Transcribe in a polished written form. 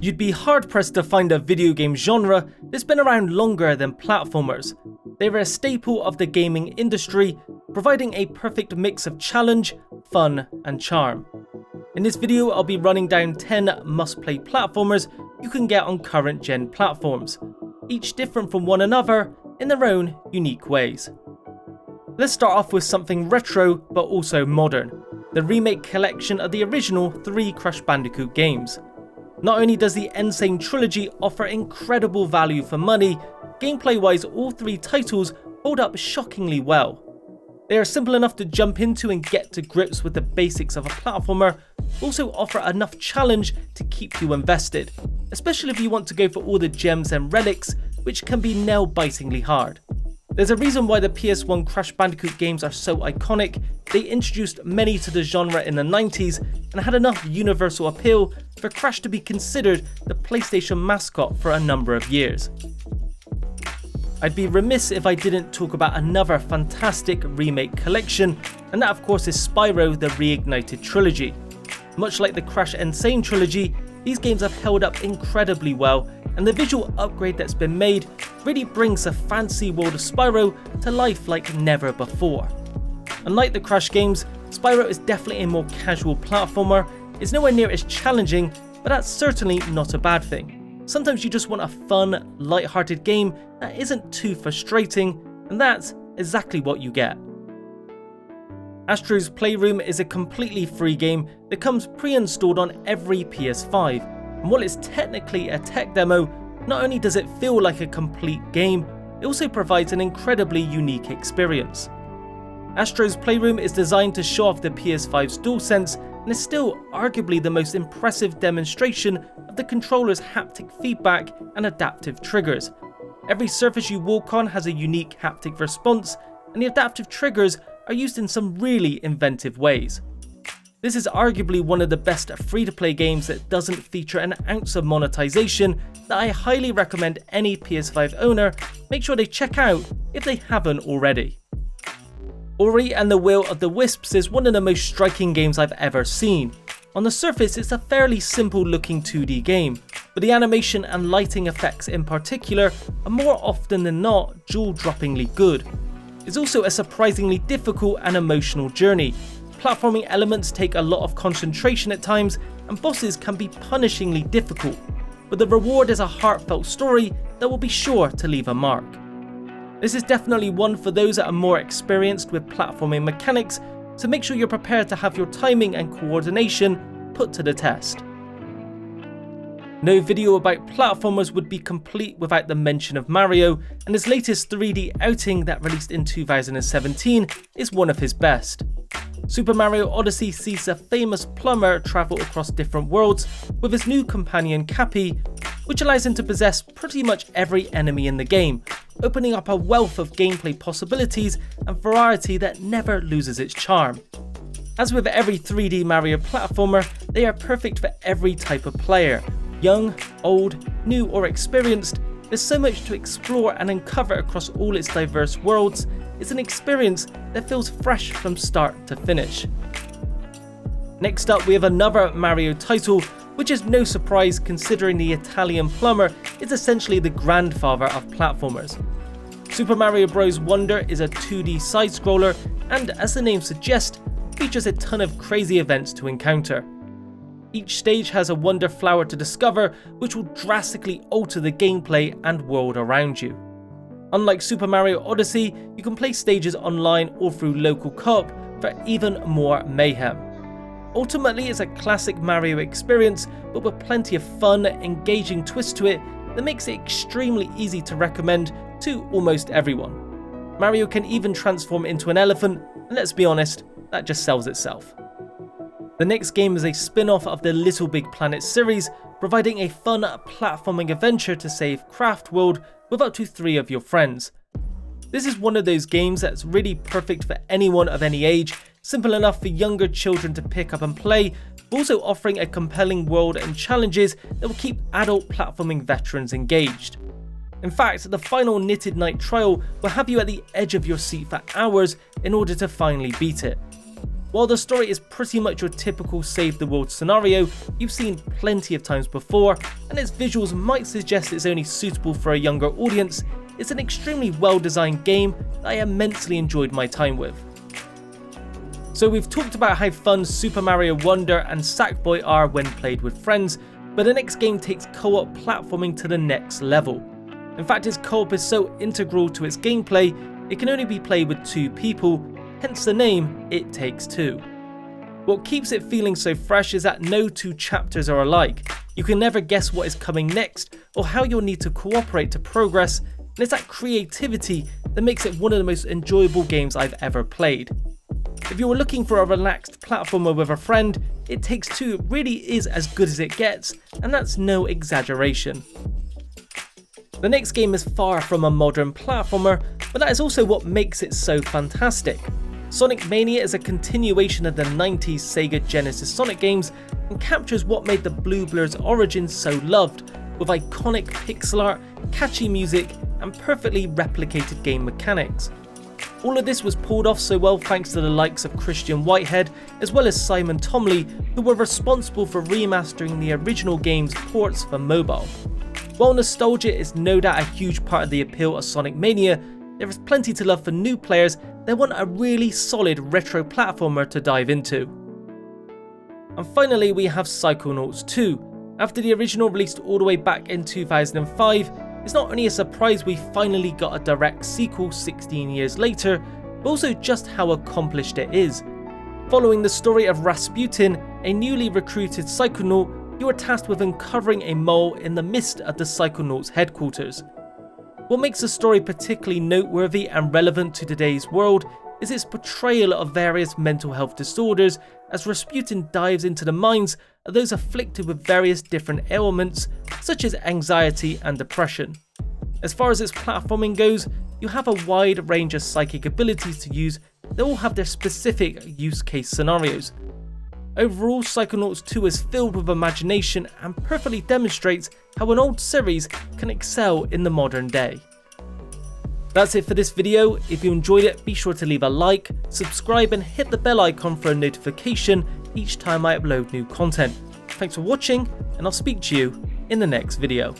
You'd be hard-pressed to find a video game genre that's been around longer than platformers. They are a staple of the gaming industry, providing a perfect mix of challenge, fun, and charm. In this video, I'll be running down 10 must-play platformers you can get on current-gen platforms, each different from one another in their own unique ways. Let's start off with something retro but also modern, the remake collection of the original 3 Crash Bandicoot games. Not only does the n.sane trilogy offer incredible value for money, gameplay-wise all 3 titles hold up shockingly well. They are simple enough to jump into and get to grips with the basics of a platformer, also offer enough challenge to keep you invested, especially if you want to go for all the gems and relics, which can be nail-bitingly hard. There's a reason why the PS1 Crash Bandicoot games are so iconic. They introduced many to the genre in the 90s and had enough universal appeal for Crash to be considered the PlayStation mascot for a number of years. I'd be remiss if I didn't talk about another fantastic remake collection, and that of course is Spyro the Reignited Trilogy. Much like the Crash n.sane trilogy, these games have held up incredibly well, and the visual upgrade that's been made really brings the fancy world of Spyro to life like never before. Unlike the Crash games, Spyro is definitely a more casual platformer. It's nowhere near as challenging, but that's certainly not a bad thing. Sometimes you just want a fun, light-hearted game that isn't too frustrating, and that's exactly what you get. Astro's Playroom is a completely free game that comes pre-installed on every PS5, and while it's technically a tech demo, not only does it feel like a complete game, it also provides an incredibly unique experience. Astro's Playroom is designed to show off the PS5's DualSense and is still arguably the most impressive demonstration of the controller's haptic feedback and adaptive triggers. Every surface you walk on has a unique haptic response, and the adaptive triggers are used in some really inventive ways. This is arguably one of the best free-to-play games that doesn't feature an ounce of monetization that I highly recommend any PS5 owner make sure they check out if they haven't already. Ori and the Will of the Wisps is one of the most striking games I've ever seen. On the surface, it's a fairly simple looking 2D game, but the animation and lighting effects in particular are more often than not jaw-droppingly good. It's also a surprisingly difficult and emotional journey. Platforming elements take a lot of concentration at times, and bosses can be punishingly difficult, but the reward is a heartfelt story that will be sure to leave a mark. This is definitely one for those that are more experienced with platforming mechanics, so make sure you're prepared to have your timing and coordination put to the test. No video about platformers would be complete without the mention of Mario, and his latest 3D outing that released in 2017 is one of his best. Super Mario Odyssey sees the famous plumber travel across different worlds with his new companion Cappy, which allows him to possess pretty much every enemy in the game, opening up a wealth of gameplay possibilities and variety that never loses its charm. As with every 3D Mario platformer, they are perfect for every type of player. Young, old, new or experienced, there's so much to explore and uncover across all its diverse worlds. It's an experience that feels fresh from start to finish. Next up, we have another Mario title, which is no surprise considering the Italian plumber is essentially the grandfather of platformers. Super Mario Bros. Wonder is a 2D side-scroller and, as the name suggests, features a ton of crazy events to encounter. Each stage has a wonder flower to discover, which will drastically alter the gameplay and world around you. Unlike Super Mario Odyssey, you can play stages online or through local co-op for even more mayhem. Ultimately, it's a classic Mario experience, but with plenty of fun, engaging twists to it that makes it extremely easy to recommend to almost everyone. Mario can even transform into an elephant, and let's be honest, that just sells itself. The next game is a spin-off of the Little Big Planet series, providing a fun platforming adventure to save Craft World with up to 3 of your friends. This is one of those games that's really perfect for anyone of any age, simple enough for younger children to pick up and play, but also offering a compelling world and challenges that will keep adult platforming veterans engaged. In fact, the final Knitted Night trial will have you at the edge of your seat for hours in order to finally beat it. While the story is pretty much your typical save the world scenario you've seen plenty of times before, and its visuals might suggest it's only suitable for a younger audience, it's an extremely well designed game that I immensely enjoyed my time with. So we've talked about how fun Super Mario Wonder and Sackboy are when played with friends, but the next game takes co-op platforming to the next level. In fact, its co-op is so integral to its gameplay, it can only be played with 2 people, hence the name It Takes Two. What keeps it feeling so fresh is that no 2 chapters are alike. You can never guess what is coming next or how you'll need to cooperate to progress, and it's that creativity that makes it one of the most enjoyable games I've ever played. If you were looking for a relaxed platformer with a friend, It Takes Two really is as good as it gets, and that's no exaggeration. The next game is far from a modern platformer, but that is also what makes it so fantastic. Sonic Mania is a continuation of the 90s Sega Genesis Sonic games and captures what made the Blue Blur's origins so loved, with iconic pixel art, catchy music, and perfectly replicated game mechanics. All of this was pulled off so well thanks to the likes of Christian Whitehead as well as Simon Tomley, who were responsible for remastering the original game's ports for mobile. While nostalgia is no doubt a huge part of the appeal of Sonic Mania, there is plenty to love for new players that want a really solid retro platformer to dive into. And finally we have Psychonauts 2. After the original released all the way back in 2005, it's not only a surprise we finally got a direct sequel 16 years later, but also just how accomplished it is. Following the story of Rasputin, a newly recruited Psychonaut, you are tasked with uncovering a mole in the midst of the Psychonauts headquarters. What makes the story particularly noteworthy and relevant to today's world is its portrayal of various mental health disorders, as Rasputin dives into the minds of those afflicted with various different ailments such as anxiety and depression. As far as its platforming goes, you have a wide range of psychic abilities to use that all have their specific use case scenarios. Overall, Psychonauts 2 is filled with imagination and perfectly demonstrates how an old series can excel in the modern day. That's it for this video. If you enjoyed it, be sure to leave a like, subscribe and hit the bell icon for a notification each time I upload new content. Thanks for watching, and I'll speak to you in the next video.